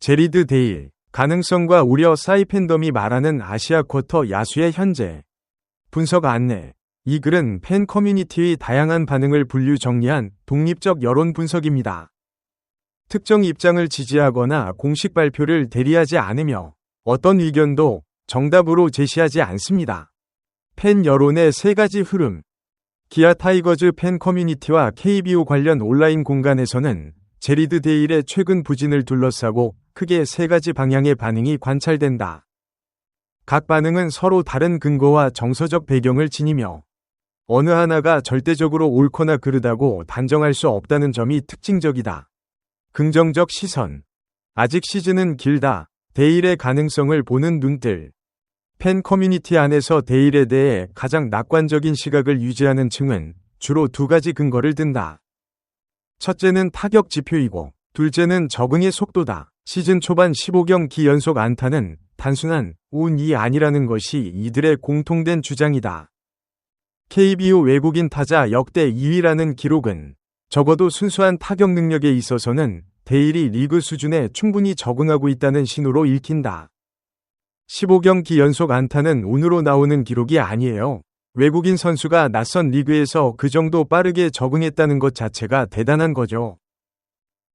제리드 데일, 가능성과 우려 사이 팬덤이 말하는 아시아 쿼터 야수의 현재 분석 안내. 이 글은 팬 커뮤니티의 다양한 반응을 분류 정리한 독립적 여론 분석입니다. 특정 입장을 지지하거나 공식 발표를 대리하지 않으며 어떤 의견도 정답으로 제시하지 않습니다. 팬 여론의 세 가지 흐름. 기아 타이거즈 팬 커뮤니티와 KBO 관련 온라인 공간에서는 제리드 데일의 최근 부진을 둘러싸고 크게 세 가지 방향의 반응이 관찰된다. 각 반응은 서로 다른 근거와 정서적 배경을 지니며 어느 하나가 절대적으로 옳거나 그르다고 단정할 수 없다는 점이 특징적이다. 긍정적 시선. 아직 시즌은 길다. 데일의 가능성을 보는 눈들. 팬 커뮤니티 안에서 데일에 대해 가장 낙관적인 시각을 유지하는 층은 주로 두 가지 근거를 든다. 첫째는 타격 지표이고 둘째는 적응의 속도다. 시즌 초반 15경기 연속 안타는 단순한 운이 아니라는 것이 이들의 공통된 주장이다. KBO 외국인 타자 역대 2위라는 기록은 적어도 순수한 타격 능력에 있어서는 데일이 리그 수준에 충분히 적응하고 있다는 신호로 읽힌다. 15경기 연속 안타는 운으로 나오는 기록이 아니에요. 외국인 선수가 낯선 리그에서 그 정도 빠르게 적응했다는 것 자체가 대단한 거죠.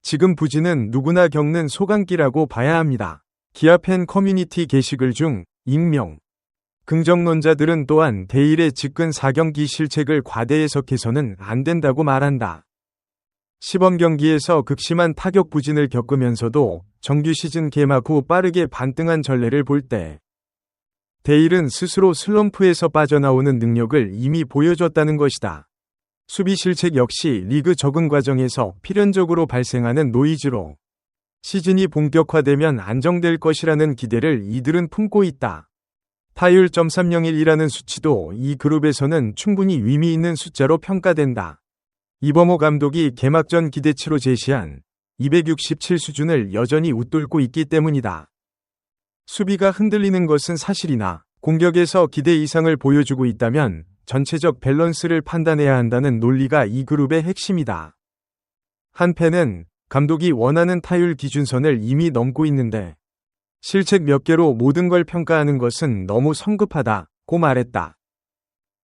지금 부진은 누구나 겪는 소강기라고 봐야 합니다. 기아 팬 커뮤니티 게시글 중 익명. 긍정론자들은 또한 데일의 집근 4경기 실책을 과대 해석해서는 안 된다고 말한다. 시범 경기에서 극심한 타격 부진을 겪으면서도 정규 시즌 개막 후 빠르게 반등한 전례를 볼 때 데일은 스스로 슬럼프에서 빠져나오는 능력을 이미 보여줬다는 것이다. 수비 실책 역시 리그 적응 과정에서 필연적으로 발생하는 노이즈로 시즌이 본격화되면 안정될 것이라는 기대를 이들은 품고 있다. 타율 .301이라는 수치도 이 그룹에서는 충분히 의미 있는 숫자로 평가된다. 이범호 감독이 개막 전 기대치로 제시한 267 수준을 여전히 웃돌고 있기 때문이다. 수비가 흔들리는 것은 사실이나 공격에서 기대 이상을 보여주고 있다면 전체적 밸런스를 판단해야 한다는 논리가 이 그룹의 핵심이다. 한 팬은 감독이 원하는 타율 기준선을 이미 넘고 있는데 실책 몇 개로 모든 걸 평가하는 것은 너무 성급하다고 말했다.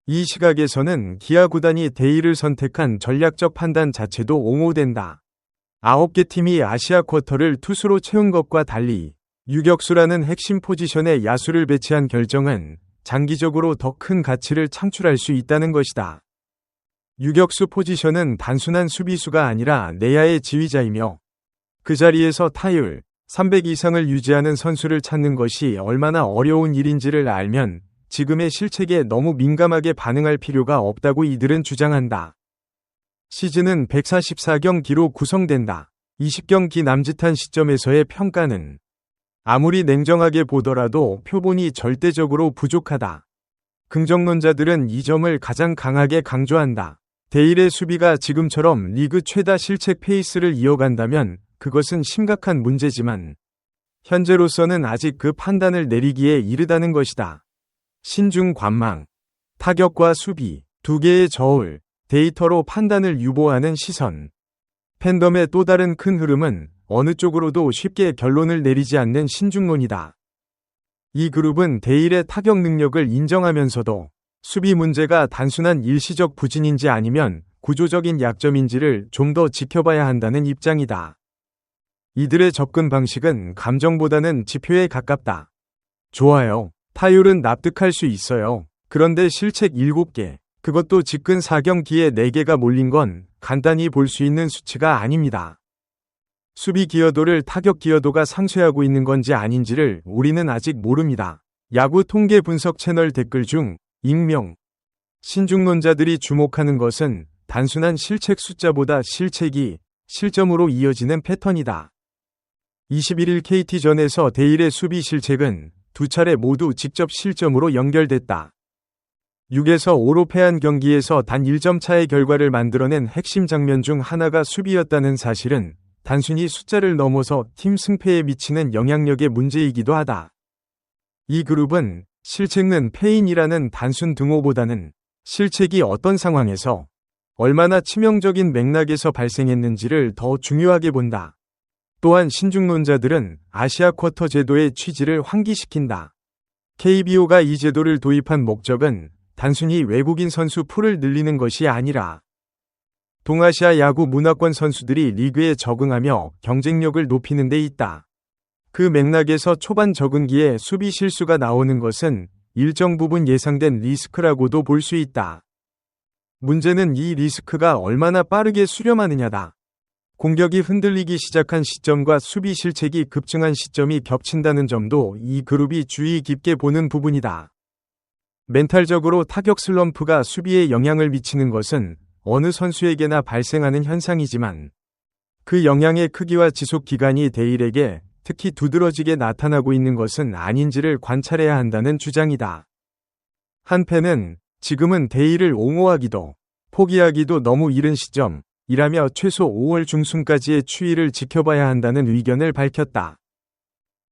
이 시각에서는 기아 구단이 데일을 선택한 전략적 판단 자체도 옹호된다. 9개 팀이 아시아 쿼터를 투수로 채운 것과 달리 유격수라는 핵심 포지션에 야수를 배치한 결정은 장기적으로 더 큰 가치를 창출할 수 있다는 것이다. 유격수 포지션은 단순한 수비수가 아니라 내야의 지휘자이며 그 자리에서 타율 300 이상을 유지하는 선수를 찾는 것이 얼마나 어려운 일인지를 알면 지금의 실책에 너무 민감하게 반응할 필요가 없다고 이들은 주장한다. 시즌은 144경기로 구성된다. 20경기 남짓한 시점에서의 평가는 아무리 냉정하게 보더라도 표본이 절대적으로 부족하다. 긍정론자들은 이 점을 가장 강하게 강조한다. 데일의 수비가 지금처럼 리그 최다 실책 페이스를 이어간다면 그것은 심각한 문제지만 현재로서는 아직 그 판단을 내리기에 이르다는 것이다. 신중 관망, 타격과 수비, 두 개의 저울, 데이터로 판단을 유보하는 시선. 팬덤의 또 다른 큰 흐름은 어느 쪽으로도 쉽게 결론을 내리지 않는 신중론이다. 이 그룹은 데일의 타격 능력을 인정하면서도 수비 문제가 단순한 일시적 부진인지 아니면 구조적인 약점인지를 좀 더 지켜봐야 한다는 입장이다. 이들의 접근 방식은 감정보다는 지표에 가깝다. 좋아요. 타율은 납득할 수 있어요. 그런데 실책 7개, 그것도 집근 4경기에 4개가 몰린 건 간단히 볼 수 있는 수치가 아닙니다. 수비 기여도를 타격 기여도가 상쇄하고 있는 건지 아닌지를 우리는 아직 모릅니다. 야구 통계 분석 채널 댓글 중 익명. 신중론자들이 주목하는 것은 단순한 실책 숫자보다 실책이 실점으로 이어지는 패턴이다. 21일 KT전에서 데일의 수비 실책은 두 차례 모두 직접 실점으로 연결됐다. 6에서 5로 패한 경기에서 단 1점 차의 결과를 만들어낸 핵심 장면 중 하나가 수비였다는 사실은 단순히 숫자를 넘어서 팀 승패에 미치는 영향력의 문제이기도 하다. 이 그룹은 실책은 패인이라는 단순 등호보다는 실책이 어떤 상황에서 얼마나 치명적인 맥락에서 발생했는지를 더 중요하게 본다. 또한 신중론자들은 아시아 쿼터 제도의 취지를 환기시킨다. KBO가 이 제도를 도입한 목적은 단순히 외국인 선수 풀을 늘리는 것이 아니라 동아시아 야구 문화권 선수들이 리그에 적응하며 경쟁력을 높이는 데 있다. 그 맥락에서 초반 적응기에 수비 실수가 나오는 것은 일정 부분 예상된 리스크라고도 볼 수 있다. 문제는 이 리스크가 얼마나 빠르게 수렴하느냐다. 공격이 흔들리기 시작한 시점과 수비 실책이 급증한 시점이 겹친다는 점도 이 그룹이 주의 깊게 보는 부분이다. 멘탈적으로 타격 슬럼프가 수비에 영향을 미치는 것은 어느 선수에게나 발생하는 현상이지만 그 영향의 크기와 지속 기간이 대일에게 특히 두드러지게 나타나고 있는 것은 아닌지를 관찰해야 한다는 주장이다. 한 팬은 지금은 대일을 옹호하기도 포기하기도 너무 이른 시점이라며 최소 5월 중순까지의 추이를 지켜봐야 한다는 의견을 밝혔다.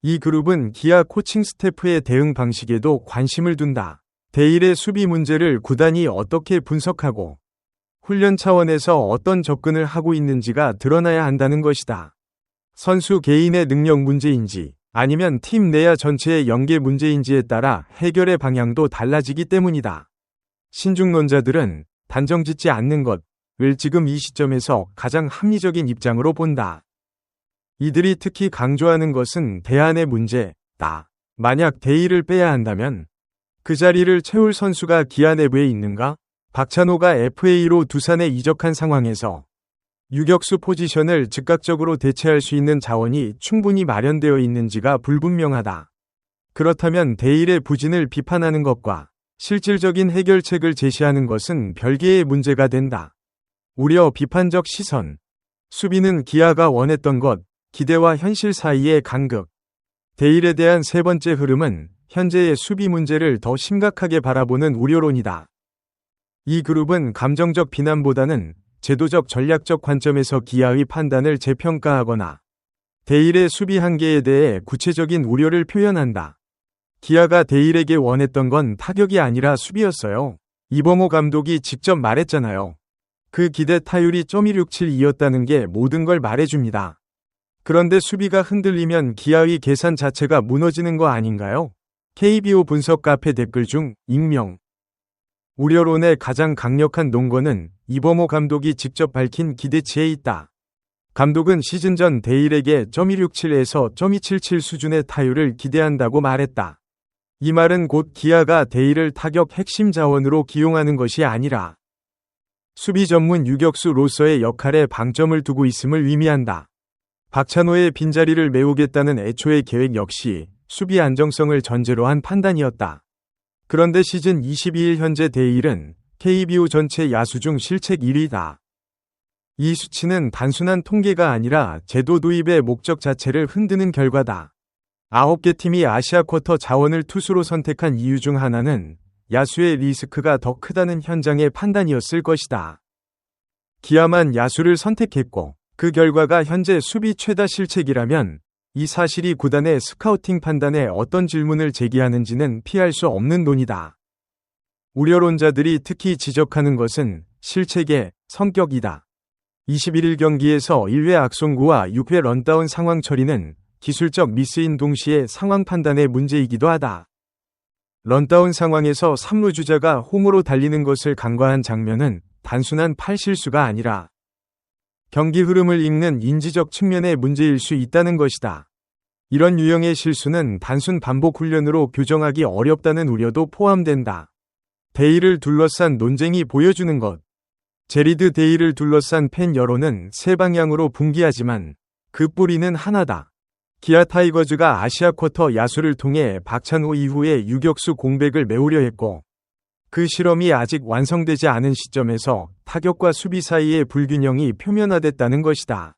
이 그룹은 기아 코칭 스태프의 대응 방식에도 관심을 둔다. 대일의 수비 문제를 구단이 어떻게 분석하고 훈련 차원에서 어떤 접근을 하고 있는지가 드러나야 한다는 것이다. 선수 개인의 능력 문제인지 아니면 팀 내야 전체의 연계 문제인지에 따라 해결의 방향도 달라지기 때문이다. 신중론자들은 단정짓지 않는 것을 지금 이 시점에서 가장 합리적인 입장으로 본다. 이들이 특히 강조하는 것은 대안의 문제다. 만약 대일을 빼야 한다면 그 자리를 채울 선수가 기아 내부에 있는가? 박찬호가 FA로 두산에 이적한 상황에서 유격수 포지션을 즉각적으로 대체할 수 있는 자원이 충분히 마련되어 있는지가 불분명하다. 그렇다면 대일의 부진을 비판하는 것과 실질적인 해결책을 제시하는 것은 별개의 문제가 된다. 우려 비판적 시선. 수비는 기아가 원했던 것, 기대와 현실 사이의 간극. 대일에 대한 세 번째 흐름은 현재의 수비 문제를 더 심각하게 바라보는 우려론이다. 이 그룹은 감정적 비난보다는 제도적 전략적 관점에서 기아의 판단을 재평가하거나 대일의 수비 한계에 대해 구체적인 우려를 표현한다. 기아가 대일에게 원했던 건 타격이 아니라 수비였어요. 이범호 감독이 직접 말했잖아요. 그 기대 타율이 .1267이었다는 게 모든 걸 말해줍니다. 그런데 수비가 흔들리면 기아의 계산 자체가 무너지는 거 아닌가요? KBO 분석 카페 댓글 중 익명. 우려론의 가장 강력한 논거는 이범호 감독이 직접 밝힌 기대치에 있다. 감독은 시즌 전 대일에게 .167에서 .277 수준의 타율을 기대한다고 말했다. 이 말은 곧 기아가 대일을 타격 핵심 자원으로 기용하는 것이 아니라 수비 전문 유격수로서의 역할에 방점을 두고 있음을 의미한다. 박찬호의 빈자리를 메우겠다는 애초의 계획 역시 수비 안정성을 전제로 한 판단이었다. 그런데 시즌 22일 현재 대일은 KBO 전체 야수 중 실책 1위다. 이 수치는 단순한 통계가 아니라 제도 도입의 목적 자체를 흔드는 결과다. 9개 팀이 아시아 쿼터 자원을 투수로 선택한 이유 중 하나는 야수의 리스크가 더 크다는 현장의 판단이었을 것이다. 기아만 야수를 선택했고 그 결과가 현재 수비 최다 실책이라면 이 사실이 구단의 스카우팅 판단에 어떤 질문을 제기하는지는 피할 수 없는 논이다. 우려론자들이 특히 지적하는 것은 실책의 성격이다. 21일 경기에서 1회 악송구와 6회 런다운 상황 처리는 기술적 미스인 동시에 상황 판단의 문제이기도 하다. 런다운 상황에서 3루 주자가 홈으로 달리는 것을 간과한 장면은 단순한 팔 실수가 아니라 경기 흐름을 읽는 인지적 측면의 문제일 수 있다는 것이다. 이런 유형의 실수는 단순 반복 훈련으로 교정하기 어렵다는 우려도 포함된다. 대일을 둘러싼 논쟁이 보여주는 것. 제리드 데이를 둘러싼 팬 여론은 세 방향으로 분기하지만 그 뿌리는 하나다. 기아 타이거즈가 아시아 쿼터 야수를 통해 박찬호 이후에 유격수 공백을 메우려 했고 그 실험이 아직 완성되지 않은 시점에서 타격과 수비 사이의 불균형이 표면화됐다는 것이다.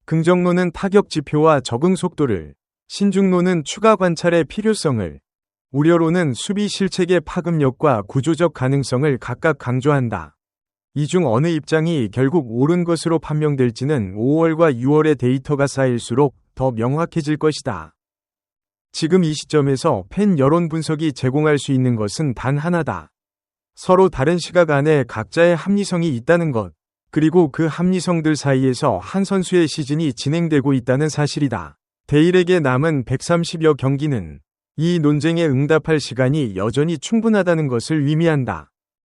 긍정론은 타격 지표와 적응 속도를, 신중론은 추가 관찰의 필요성을, 우려론은 수비 실책의 파급력과 구조적 가능성을 각각 강조한다. 이 중 어느 입장이 결국 옳은 것으로 판명될지는 5월과 6월의 데이터가 쌓일수록 더 명확해질 것이다. 지금 이 시점에서 팬 여론 분석이 제공할 수 있는 것은 단 하나다. 서로 다른 시각 안에 각자의 합리성이 있다는 것. 그리고 그 합리성들 사이에서 한 선수의 시즌이 진행되고 있다는 사실이다. 데일에게 남은 130여 경기는 이 논쟁에 응답할 시간이 여전히 충분하다는 것을 의미한다.